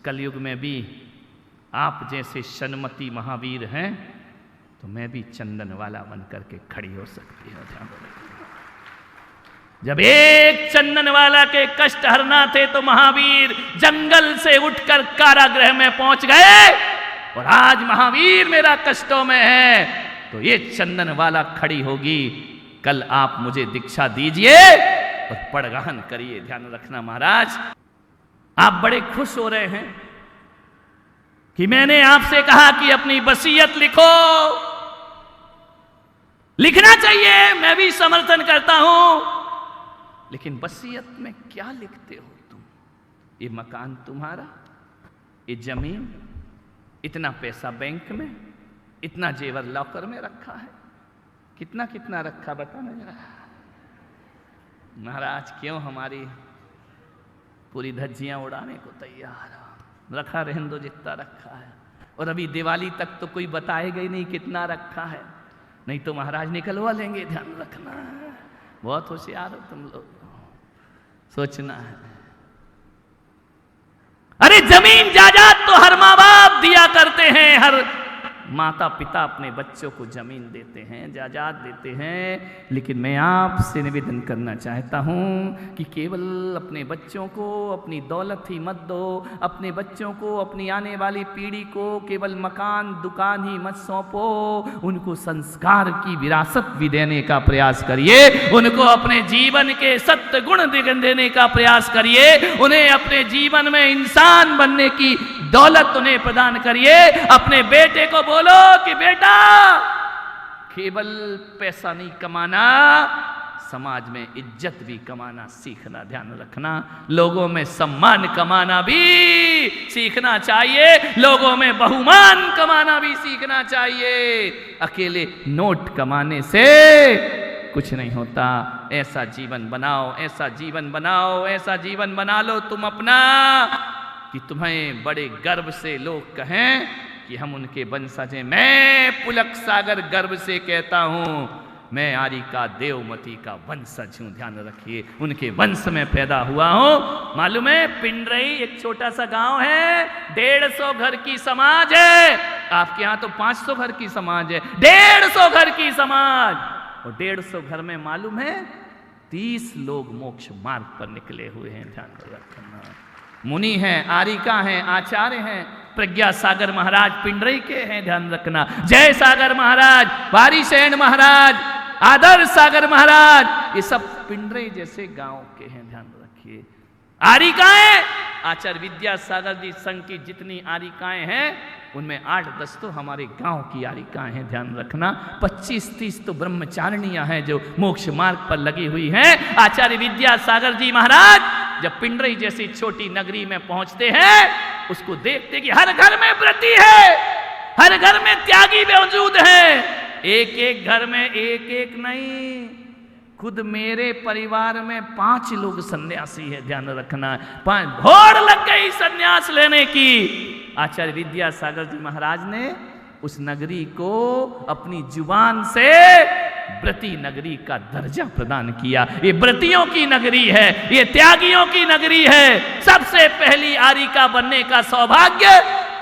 कलयुग में भी आप जैसे सन्मति महावीर हैं तो मैं भी चंदन वाला बन करके खड़ी हो सकती हूँ। ध्यान रखना। जब एक चंदन वाला के कष्ट हरना थे तो महावीर जंगल से उठकर कारागृह में पहुंच गए, और आज महावीर मेरा कष्टों में है तो ये चंदन वाला खड़ी होगी। कल आप मुझे दीक्षा दीजिए और पड़गहन करिए। ध्यान रखना महाराज, आप बड़े खुश हो रहे हैं कि मैंने आपसे कहा कि अपनी वसीयत लिखो। लिखना चाहिए, मैं भी समर्थन करता हूं, लेकिन वसीयत में क्या लिखते हो तुम? ये मकान तुम्हारा, ये जमीन, इतना पैसा बैंक में, इतना जेवर लॉकर में रखा है, कितना कितना रखा बताना जरा। महाराज क्यों हमारी पूरी धज्जियां उड़ाने को तैयार हो? रखा रहने दो जितना रखा है, और अभी दिवाली तक तो कोई बताएगा ही नहीं कितना रखा है, नहीं तो महाराज निकलवा लेंगे। ध्यान रखना, बहुत होशियार हो तुम लोग, सोचना है। अरे जमीन जायदाद तो हर माँ बाप दिया करते हैं, हर माता पिता अपने बच्चों को जमीन देते हैं, जायदाद देते हैं, लेकिन मैं आपसे निवेदन करना चाहता हूं कि केवल अपने बच्चों को अपनी दौलत ही मत दो, अपने बच्चों को, अपनी आने वाली पीढ़ी को केवल मकान दुकान ही मत सौंपो, उनको संस्कार की विरासत भी देने का प्रयास करिए, उनको अपने जीवन के सत्य गुण देने का प्रयास करिए, उन्हें अपने जीवन में इंसान बनने की दौलत उन्हें प्रदान करिए। अपने बेटे को बोलो कि बेटा केवल पैसा नहीं कमाना, समाज में इज्जत भी कमाना सीखना। ध्यान रखना, लोगों में सम्मान कमाना भी सीखना चाहिए, लोगों में बहुमान कमाना भी सीखना चाहिए। अकेले नोट कमाने से कुछ नहीं होता। ऐसा जीवन बनाओ, ऐसा जीवन बनाओ, ऐसा जीवन बना लो तुम अपना कि तुम्हें बड़े गर्व से लोग कहें कि हम उनके वंशज हैं। मैं पुलक सागर गर्व से कहता हूं, मैं आरिका देवमती का वंशज हूं। ध्यान रखिए, उनके वंश में पैदा हुआ हूं। मालूम है, पिंडरई एक छोटा सा गांव है, 150 घर की समाज है। आपके यहां तो 500 घर की समाज है, 150 घर की समाज, और 150 घर में मालूम है 30 लोग मोक्ष मार्ग पर निकले हुए हैं। ध्यान रखना, मुनि हैं, आरिका हैं, आचार्य हैं। प्रज्ञा सागर महाराज पिंडरई के हैं, ध्यान रखना। जय सागर महाराज, वारीसेन महाराज, आदर्श सागर महाराज, ये सब पिंडरई जैसे गांव के हैं। ध्यान रखिए। आरिकाएं, आचार्य विद्यासागर जी संघ की जितनी आरिकाएं हैं उनमें 8-10 तो हमारे गांव की आरिकाएं हैं। ध्यान रखना, 25-30 तो ब्रह्मचारिणियां हैं जो मोक्ष मार्ग पर लगी हुई हैं। आचार्य विद्यासागर जी महाराज जब पिंडरई जैसी छोटी नगरी में पहुंचते हैं, उसको देखते कि हर घर में व्रती है, हर घर में त्यागी मौजूद है। एक एक घर में एक एक नहीं, खुद मेरे परिवार में 5 लोग सन्यासी है। ध्यान रखना, 5 होड़ लग गई सन्यास लेने की। आचार्य विद्यासागर जी महाराज ने उस नगरी को अपनी जुबान से व्रती नगरी का दर्जा प्रदान किया। ये व्रतियों की नगरी है, ये त्यागियों की नगरी है। सबसे पहली आरिका बनने का सौभाग्य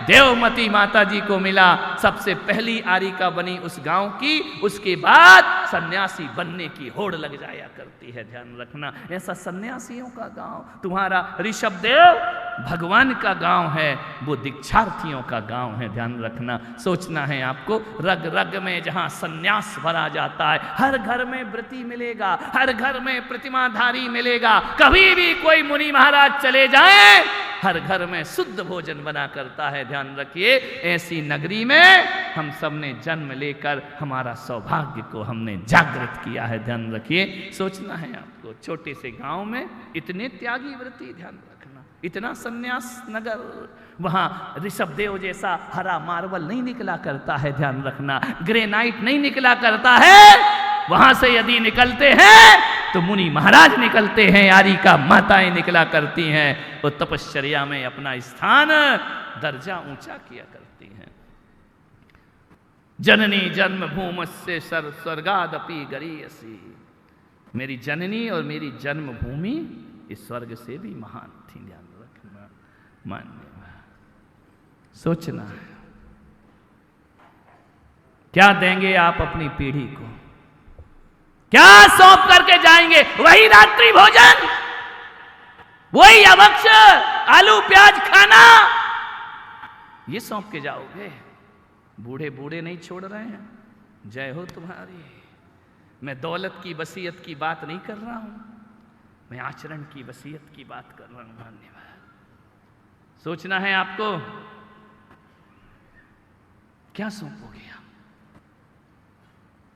देवमती माता जी को मिला। सबसे पहली आरिका बनी उस गांव की, उसके बाद सन्यासी बनने की होड़ लग जाया करती है। ध्यान रखना, ऐसा सन्यासियों का गांव तुम्हारा ऋषभदेव भगवान का गांव है, वो दीक्षार्थियों का गांव है। ध्यान रखना, सोचना है आपको, रग रग में जहां सन्यास भरा जाता है, हर घर में व्रती मिलेगा, हर घर में प्रतिमाधारी मिलेगा। कभी भी कोई मुनि महाराज चले जाएं, हर घर में शुद्ध भोजन बना करता है। ध्यान रखिए, ऐसी नगरी में हम सब ने जन्म लेकर हमारा सौभाग्य को हमने जागृत किया है। ध्यान रखिए, सोचना है आपको, छोटे से गांव में इतने त्यागी व्रती, ध्यान रखना, इतना सन्यास नगर, वहां ऋषभदेव जैसा हरा मार्बल नहीं निकला करता है। ध्यान रखना, ग्रेनाइट नहीं निकला करता है। वहां से यदि निकलते हैं तो मुनि महाराज निकलते हैं, आरिका माताएं निकला करती हैं, वो तपश्चर्या में अपना स्थान दर्जा ऊंचा किया करती हैं। जननी जन्मभूमस्य स्वर्गादपि गरीयसी, मेरी जननी और मेरी जन्मभूमि इस स्वर्ग से भी महान थी। ध्यान रखना, मान्य। सोचना है क्या देंगे आप अपनी पीढ़ी को, क्या सौंप करके जाएंगे? वही रात्रि भोजन, वही अभक्ष आलू प्याज खाना, ये सौंप के जाओगे? बूढ़े बूढ़े नहीं छोड़ रहे हैं, जय हो तुम्हारी। मैं दौलत की वसीयत की बात नहीं कर रहा हूं, मैं आचरण की वसीयत की बात कर रहा हूं। धन्यवाद। सोचना है आपको क्या सौंपोगे आप?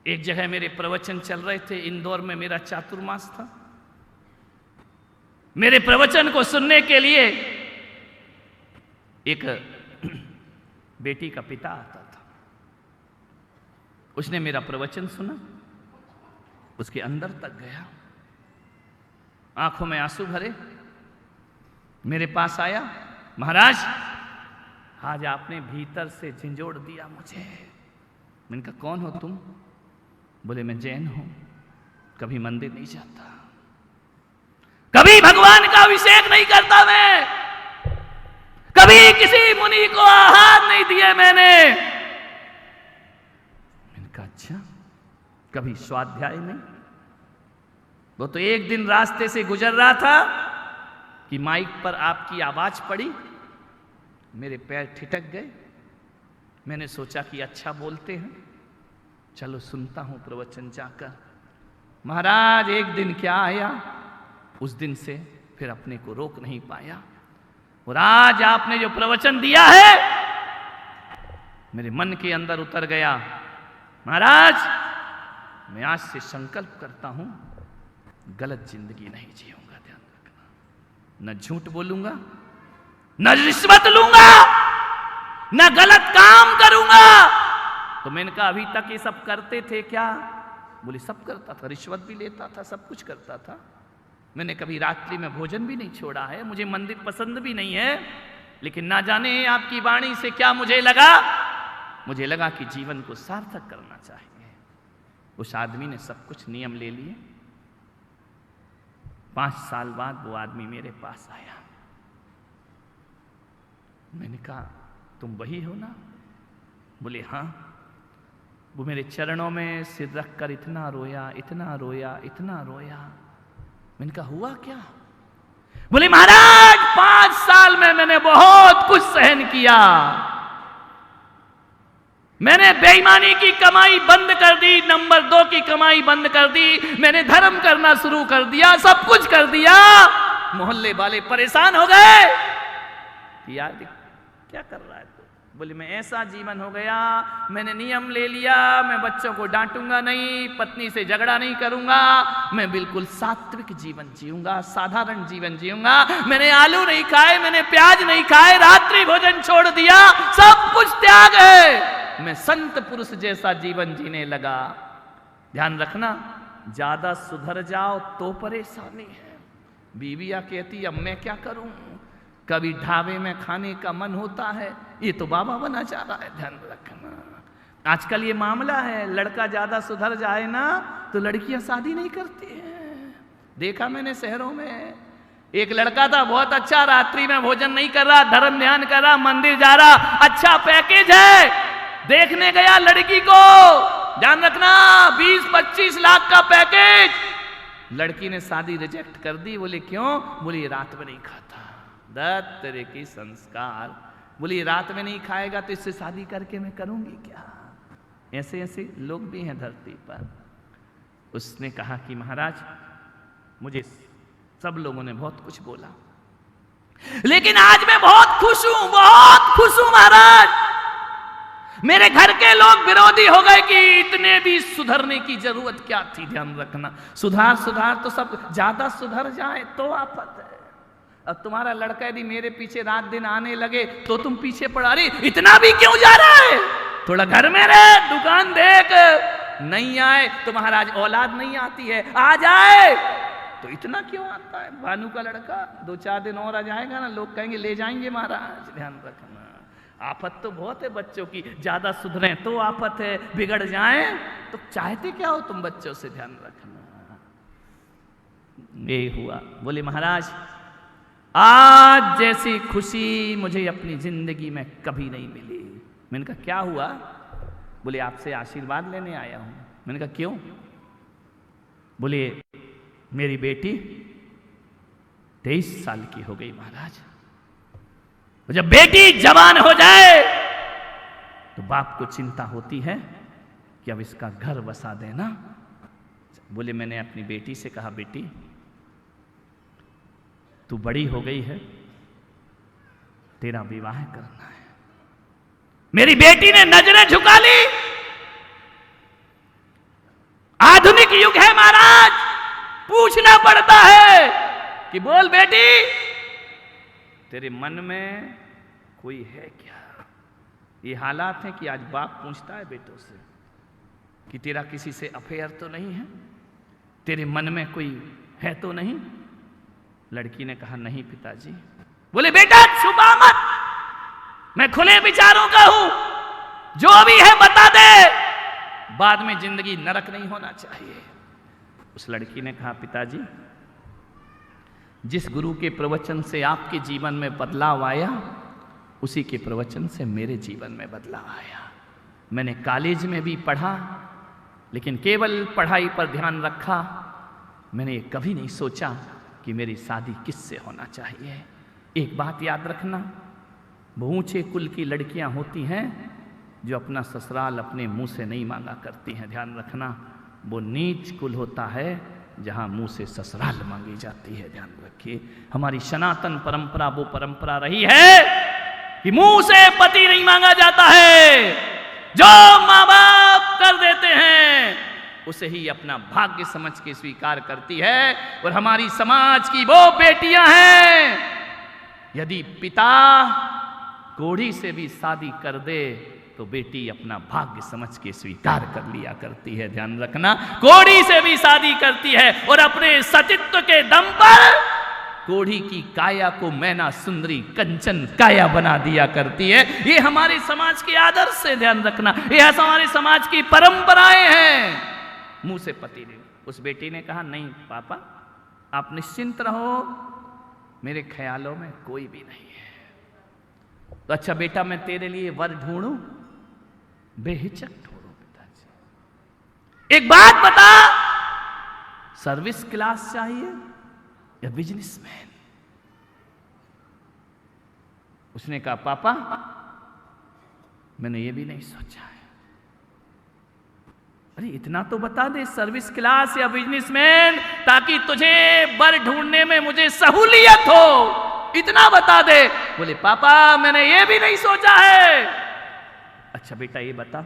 एक जगह मेरे प्रवचन चल रहे थे, इंदौर में मेरा चातुर्मास था। मेरे प्रवचन को सुनने के लिए एक बेटी का पिता आता था। उसने मेरा प्रवचन सुना, उसके अंदर तक गया, आंखों में आंसू भरे, मेरे पास आया, महाराज आज आपने भीतर से झंझोड़ दिया मुझे। मैंने कहा कौन हो तुम? बोले मैं जैन हूं, कभी मंदिर नहीं जाता, कभी भगवान का अभिषेक नहीं करता, मैं कभी किसी मुनि को आहार नहीं दिए मैंने कहा अच्छा, कभी स्वाध्याय नहीं? वो तो एक दिन रास्ते से गुजर रहा था कि माइक पर आपकी आवाज पड़ी, मेरे पैर ठिठक गए। मैंने सोचा कि अच्छा बोलते हैं, चलो सुनता हूं प्रवचन जाकर। महाराज एक दिन क्या आया, उस दिन से फिर अपने को रोक नहीं पाया, और आज आपने जो प्रवचन दिया है मेरे मन के अंदर उतर गया। महाराज मैं आज से संकल्प करता हूं गलत जिंदगी नहीं जीऊंगा, ध्यान रखना। न झूठ बोलूंगा, न रिश्वत लूंगा, न गलत काम करूंगा। तो मैंने कहा अभी तक ये सब करते थे क्या? बोले सब करता था, रिश्वत भी लेता था, सब कुछ करता था। मैंने कभी रात्रि में भोजन भी नहीं छोड़ा है, मुझे मंदिर पसंद भी नहीं है, लेकिन ना जाने आपकी वाणी से क्या मुझे लगा कि जीवन को सार्थक करना चाहिए। उस आदमी ने सब कुछ नियम ले लिए। 5 साल बाद वो आदमी मेरे पास आया। मैंने कहा तुम वही हो ना? बोले हाँ। वो मेरे चरणों में सिर रखकर इतना रोया, इतना रोया, इतना रोया। मैंने कहा हुआ क्या? बोले महाराज 5 साल में मैंने बहुत कुछ सहन किया, मैंने बेईमानी की कमाई बंद कर दी, नंबर 2 की कमाई बंद कर दी, मैंने धर्म करना शुरू कर दिया, सब कुछ कर दिया। मोहल्ले वाले परेशान हो गए कि यार क्या कर रहा है तू? बोले मैं ऐसा जीवन हो गया, मैंने नियम ले लिया, मैं बच्चों को डांटूंगा नहीं, पत्नी से झगड़ा नहीं करूंगा, मैं बिल्कुल सात्विक जीवन जीऊंगा, साधारण जीवन जीऊंगा। मैंने आलू नहीं खाए, मैंने प्याज नहीं खाए, रात्रि भोजन छोड़ दिया, सब कुछ त्याग है, मैं संत पुरुष जैसा जीवन जीने लगा। ध्यान रखना, ज्यादा सुधर जाओ तो परेशानी है। बीवियां कहती अब मैं क्या करूं, कभी ढाबे में खाने का मन होता है, ये तो बाबा बना जा रहा है। ध्यान रखना, आजकल ये मामला है, लड़का ज्यादा सुधर जाए ना तो लड़कियां शादी नहीं करती हैं। देखा मैंने शहरों में, एक लड़का था बहुत अच्छा, रात्रि में भोजन नहीं कर रहा, धर्म ध्यान कर रहा, मंदिर जा रहा, अच्छा पैकेज है, देखने गया लड़की को, ध्यान रखना 20-25 लाख का पैकेज। लड़की ने शादी रिजेक्ट कर दी। बोले क्यों? बोली रात में नहीं खाता। दत्त तेरे की संस्कार। बोली रात में नहीं खाएगा तो इससे शादी करके मैं करूंगी क्या? ऐसे ऐसे लोग भी हैं धरती पर। उसने कहा कि महाराज मुझे सब लोगों ने बहुत कुछ बोला, लेकिन आज मैं बहुत खुश हूं, बहुत खुश हूं महाराज। मेरे घर के लोग विरोधी हो गए कि इतने भी सुधरने की जरूरत क्या थी। ध्यान रखना, सुधार तो सब ज्यादा सुधर जाए तो आफत है। अब तुम्हारा लड़का यदि मेरे पीछे रात दिन आने लगे तो तुम पीछे पड़ा, अरे इतना भी क्यों जा रहा है, थोड़ा घर में रहे, दुकान देख, नहीं आए तो महाराज औलाद नहीं आती है, आ जाए तो इतना क्यों आता है। भानु का लड़का 2-4 दिन और आ जाएगा ना, लोग कहेंगे ले जाएंगे महाराज। ध्यान रखना, आफत तो बहुत है बच्चों की, ज्यादा सुधरे तो आफत है, बिगड़ जाए तो चाहते क्या हो तुम बच्चों से। ध्यान रखना, ये हुआ। बोले महाराज आज जैसी खुशी मुझे अपनी जिंदगी में कभी नहीं मिली। मैंने कहा क्या हुआ? बोले आपसे आशीर्वाद लेने आया हूं। मैंने कहा क्यों? बोले मेरी बेटी 23 साल की हो गई महाराज। जब बेटी जवान हो जाए तो बाप को चिंता होती है कि अब इसका घर बसा देना। बोले मैंने अपनी बेटी से कहा बेटी तू बड़ी हो गई है, तेरा विवाह करना है। मेरी बेटी ने नजरें झुका ली। आधुनिक युग है महाराज, पूछना पड़ता है कि बोल बेटी तेरे मन में कोई है क्या? ये हालात है कि आज बाप पूछता है बेटों से कि तेरा किसी से अफेयर तो नहीं है, तेरे मन में कोई है तो नहीं? लड़की ने कहा नहीं पिताजी। बोले बेटा छुपा मत, मैं खुले विचारों का हूं, जो भी है बता दे, बाद में जिंदगी नरक नहीं होना चाहिए। उस लड़की ने कहा पिताजी जिस गुरु के प्रवचन से आपके जीवन में बदलाव आया उसी के प्रवचन से मेरे जीवन में बदलाव आया। मैंने कॉलेज में भी पढ़ा लेकिन केवल पढ़ाई पर ध्यान रखा। मैंने ये कभी नहीं सोचा कि मेरी शादी किससे होना चाहिए। एक बात याद रखना, वो ऊंचे कुल की लड़कियां होती हैं जो अपना ससुराल अपने मुंह से नहीं मांगा करती हैं। ध्यान रखना, वो नीच कुल होता है जहां मुंह से ससुराल मांगी जाती है। ध्यान रखिए, हमारी सनातन परंपरा वो परंपरा रही है कि मुंह से पति नहीं मांगा जाता है। जो माँ बाप कर देते हैं उसे ही अपना भाग्य समझ के स्वीकार करती है। और हमारी समाज की वो बेटियां हैं, यदि पिता कोढ़ी से भी शादी कर दे तो बेटी अपना भाग्य समझ के स्वीकार कर लिया करती है। ध्यान रखना, कोढ़ी से भी शादी करती है और अपने सतीत्व के दम पर कोढ़ी की काया को मैना सुंदरी कंचन काया बना दिया करती है। ये हमारे समाज के आदर्श से, ध्यान रखना, ये हमारे समाज की परंपराएं हैं। मुंह से पति ने, उस बेटी ने कहा नहीं पापा आप निश्चिंत रहो, मेरे ख्यालों में कोई भी नहीं है। तो अच्छा बेटा मैं तेरे लिए वर ढूंढूं? बेहिचक ढूंढो पिताजी। एक बात बता, सर्विस क्लास चाहिए या बिजनेसमैन? उसने कहा पापा मैंने ये भी नहीं सोचा है। अरे इतना तो बता दे, सर्विस क्लास या बिजनेसमैन, ताकि तुझे वर ढूंढने में मुझे सहूलियत हो, इतना बता दे। बोले पापा मैंने ये भी नहीं सोचा है। अच्छा बेटा ये बता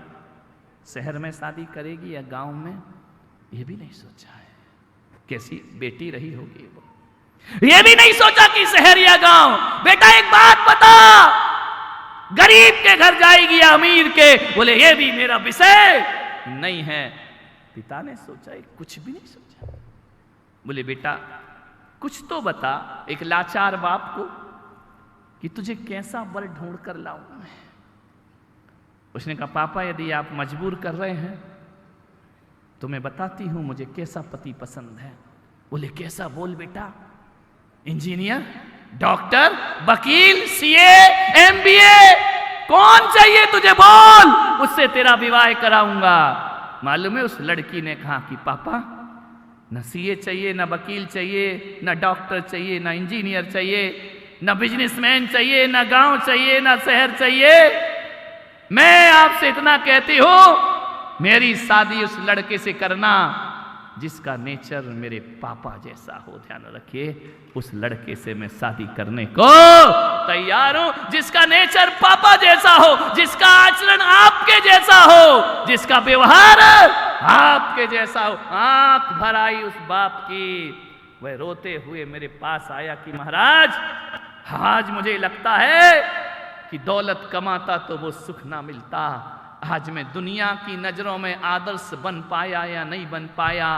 शहर में शादी करेगी या गांव में? ये भी नहीं सोचा है। कैसी बेटी रही होगी वो, ये भी नहीं सोचा कि शहर या गांव। बेटा एक बात बता, गरीब के घर जाएगी या अमीर के? बोले ये भी मेरा विषय नहीं है। पिता ने सोचा, कुछ भी नहीं सोचा। बोले बेटा कुछ तो बता एक लाचार बाप को कि तुझे कैसा वर ढूंढ कर लाऊं मैं। उसने कहा पापा यदि आप मजबूर कर रहे हैं तो मैं बताती हूं मुझे कैसा पति पसंद है। बोले कैसा? बोल बेटा। इंजीनियर, डॉक्टर, वकील, सीए, एमबीए, कौन चाहिए तुझे बोल, उससे तेरा विवाह कराऊंगा। मालूम है उस लड़की ने कहा कि पापा न सीए चाहिए, न वकील चाहिए, न डॉक्टर चाहिए, न इंजीनियर चाहिए, न बिजनेसमैन चाहिए, न गांव चाहिए, न शहर चाहिए। मैं आपसे इतना कहती हूं मेरी शादी उस लड़के से करना जिसका नेचर मेरे पापा जैसा हो। ध्यान रखिए, उस लड़के से मैं शादी करने को तैयार हूं जिसका नेचर पापा जैसा हो, जिसका आचरण आपके जैसा हो, जिसका व्यवहार आपके जैसा हो। आंख भर आई उस बाप की, वह रोते हुए मेरे पास आया कि महाराज आज मुझे लगता है कि दौलत कमाता तो वो सुख ना मिलता। आज मैं दुनिया की नजरों में आदर्श बन पाया या नहीं बन पाया,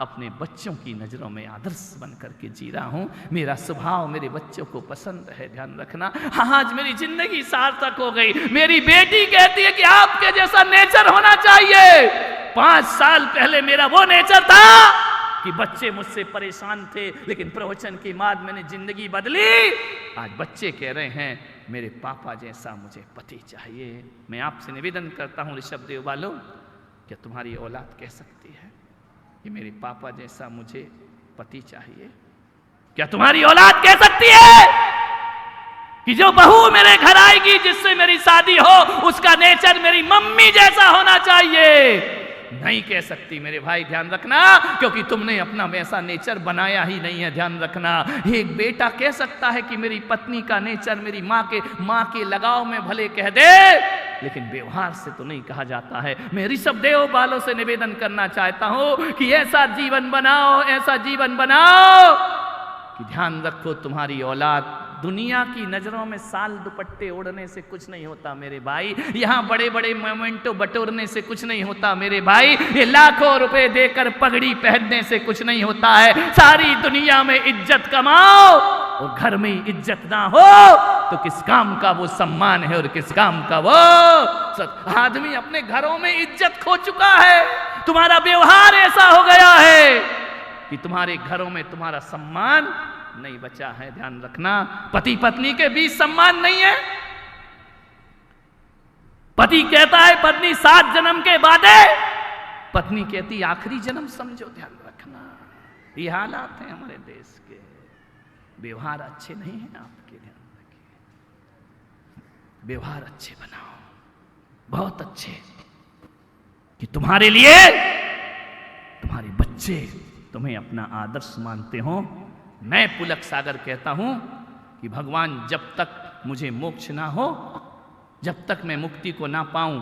अपने बच्चों की नजरों में आदर्श बन करके जी रहा हूं। मेरा स्वभाव मेरे बच्चों को पसंद है। ध्यान रखना, आज मेरी जिंदगी सार्थक हो गई। मेरी बेटी कहती है कि आपके जैसा नेचर होना चाहिए। 5 साल पहले मेरा वो नेचर था कि बच्चे मुझसे परेशान थे, लेकिन प्रवचन के बाद मैंने जिंदगी बदली। आज बच्चे कह रहे हैं मेरे पापा जैसा मुझे पति चाहिए। मैं आपसे निवेदन करता हूं ऋषभ देव वालों, क्या तुम्हारी औलाद कह सकती है कि मेरे पापा जैसा मुझे पति चाहिए? क्या तुम्हारी औलाद कह सकती है कि जो बहू मेरे घर आएगी, जिससे मेरी शादी हो, उसका नेचर मेरी मम्मी जैसा होना चाहिए? नहीं कह सकती मेरे भाई, ध्यान रखना, क्योंकि तुमने अपना वैसा नेचर बनाया ही नहीं है। ध्यान रखना, एक बेटा कह सकता है कि मेरी पत्नी का नेचर मेरी माँ के लगाव में भले कह दे, लेकिन व्यवहार से तो नहीं कहा जाता है। मैं ऋषभ देव वालों से निवेदन करना चाहता हूं कि ऐसा जीवन बनाओ, ऐसा जीवन बनाओ कि ध्यान रखो तुम्हारी औलाद दुनिया की नजरों में साल दुपट्टे ओढ़ने से कुछ नहीं होता मेरे भाई। यहाँ बड़े बड़े मोमेंटो बटोरने से कुछ नहीं होता मेरे भाई। ये लाखों रुपए देकर पगड़ी पहनने से कुछ नहीं होता है। सारी दुनिया में इज्जत कमाओ और घर में इज्जत ना हो तो किस काम का वो सम्मान है और किस काम का वो। आदमी अपने घरों में इज्जत खो चुका है। तुम्हारा व्यवहार ऐसा हो गया है कि तुम्हारे घरों में तुम्हारा सम्मान नहीं बचा है। ध्यान रखना, पति पत्नी के बीच सम्मान नहीं है। पति कहता है पत्नी 7 जन्म के बाद है, पत्नी कहती आखिरी जन्म समझो। ध्यान रखना, ये हालात हैं हमारे देश के। व्यवहार अच्छे नहीं है आपके, ध्यान रखिए। व्यवहार अच्छे बनाओ, बहुत अच्छे, कि तुम्हारे लिए तुम्हारे बच्चे तुम्हें अपना आदर्श मानते हो। मैं पुलक सागर कहता हूं कि भगवान जब तक मुझे मोक्ष ना हो, जब तक मैं मुक्ति को ना पाऊं,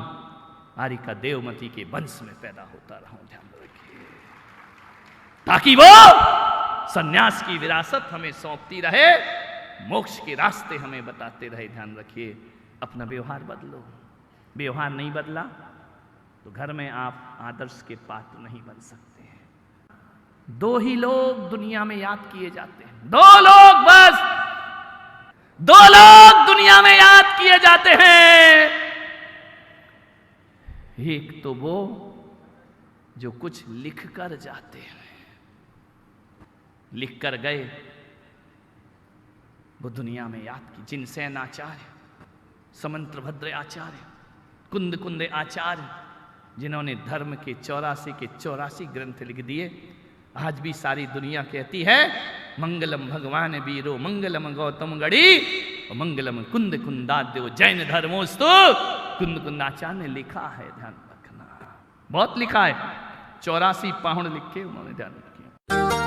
आरिका देवमती के वंश में पैदा होता रहूं। ध्यान रखिए, ताकि वो सन्यास की विरासत हमें सौंपती रहे, मोक्ष के रास्ते हमें बताते रहे। ध्यान रखिए, अपना व्यवहार बदलो। व्यवहार नहीं बदला तो घर में आप आदर्श के पात्र नहीं बन सकते हैं। 2 ही लोग दुनिया में याद किए जाते हैं, 2 लोग बस, 2 लोग दुनिया में याद किए जाते हैं। एक तो वो जो कुछ लिख कर जाते हैं, लिख कर गए, वो दुनिया में याद की। जिनसेन आचार्य, समंत्रभद्र आचार्य, कुंद कुंद आचार्य, जिन्होंने धर्म के 84 ग्रंथ लिख दिए। आज भी सारी दुनिया कहती है मंगलम भगवान वीरो, मंगलम गौतम गढ़ी, और मंगलम कुंद कुंदाद्यो जैन धर्मोस्तु। कुंद कुंदाचार्य ने लिखा है, ध्यान रखना, बहुत लिखा है, 84 पाहुड़ लिखे उन्होंने, ध्यान रखिए।